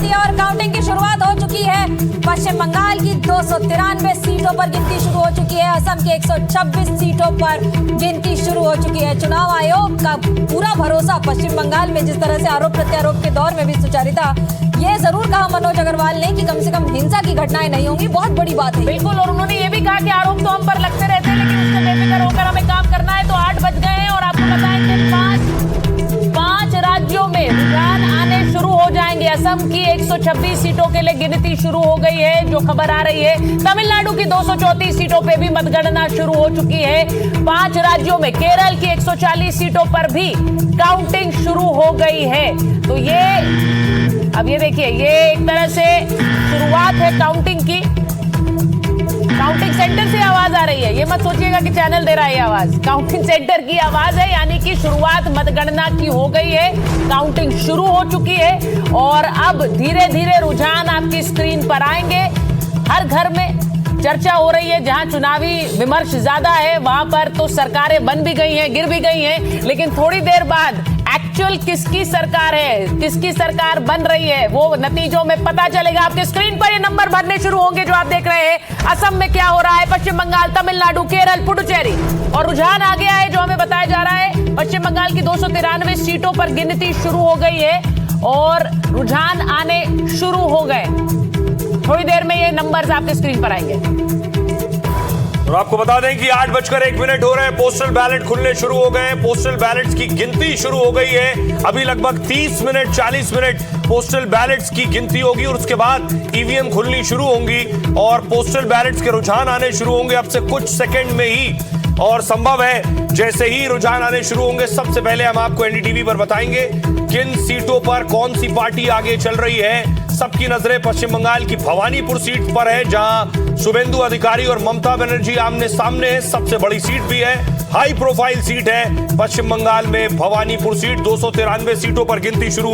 सी है और काउंटिंग की शुरुआत हो चुकी है। पश्चिम बंगाल की 293 सीटों पर गिनती शुरू हो चुकी है। असम की 126 सीटों पर गिनती शुरू हो चुकी है। चुनाव आयोग का पूरा भरोसा पश्चिम बंगाल में जिस तरह से आरोप प्रत्यारोप के दौर में भी सुचारू था, ये जरूर कहा मनोज अग्रवाल ने कि कम से कम हिंसा की घटनाएं नहीं होंगी, बहुत बड़ी बात है। बिल्कुल, और उन्होंने ये भी कहा कि आरोप तो हम पर लगते रहते हैं, लेकिन उससे बेफिक्र होकर हमें काम करना है। तो 8 बज गए हैं और आपको बताएं कि पांच राज्यों में रुझान आने शुरू हो जाएंगे। असम की 126 सीटों के लिए गिनती शुरू हो गई है, जो खबर आ रही है। तमिलनाडु की 234 सीटों पे भी मतगणना शुरू हो चुकी है। 5 राज्यों में केरल की 140 सीटों पर भी काउंटिंग शुरू हो गई है। तो अब ये देखिए, ये एक तरह से शुरुआत है काउंटिंग की। काउंटिंग सेंटर से आवाज आ रही है, ये मत सोचिएगा कि चैनल दे रहा है आवाज, काउंटिंग सेंटर की आवाज है। यानी कि शुरुआत मतगणना की हो गई है, काउंटिंग शुरू हो चुकी है और अब धीरे धीरे रुझान आपकी स्क्रीन पर आएंगे। हर घर में चर्चा हो रही है, जहां चुनावी विमर्श ज्यादा है वहां पर तो सरकारें बन भी गई हैं, गिर भी गई हैं, लेकिन थोड़ी देर बाद एक्चुअल किसकी सरकार है, किसकी सरकार बन रही है, वो नतीजों में पता चलेगा। आपके स्क्रीन पर ये नंबर भरने शुरू होंगे जो आप देख रहे हैं। असम में क्या हो रहा है, पश्चिम बंगाल, तमिलनाडु, केरल, पुडुचेरी, और रुझान आ गया है जो हमें बताया जा रहा है। पश्चिम बंगाल की 293 सीटों पर गिनती शुरू हो गई है और रुझान आने शुरू हो गए। थोड़ी देर में ये नंबर्स आपके स्क्रीन पर आएंगे। और आपको बता दें कि 8:01 हो रहे हैं, पोस्टल बैलेट खुलने शुरू हो गए हैं। पोस्टल बैलेट्स की गिनती शुरू हो गई है। अभी लगभग 30 मिनट 40 मिनट पोस्टल बैलेट्स की गिनती होगी और उसके बाद ईवीएम खुलनी शुरू होंगी और पोस्टल बैलेट्स के रुझान आने शुरू होंगे अब से कुछ सेकंड में ही। और संभव है जैसे ही रुझान आने शुरू होंगे, सबसे पहले हम आपको एनडीटीवी पर बताएंगे किन सीटों पर कौन सी पार्टी आगे चल रही है। सबकी नजरें पश्चिम बंगाल की भवानीपुर सीट पर है, जहां शुभेंदु अधिकारी और ममता बनर्जी आमने सामने है। सबसे बड़ी सीट भी है, हाई प्रोफाइल सीट है पश्चिम बंगाल में भवानीपुर सीट। 293 सीटों पर गिनती शुरू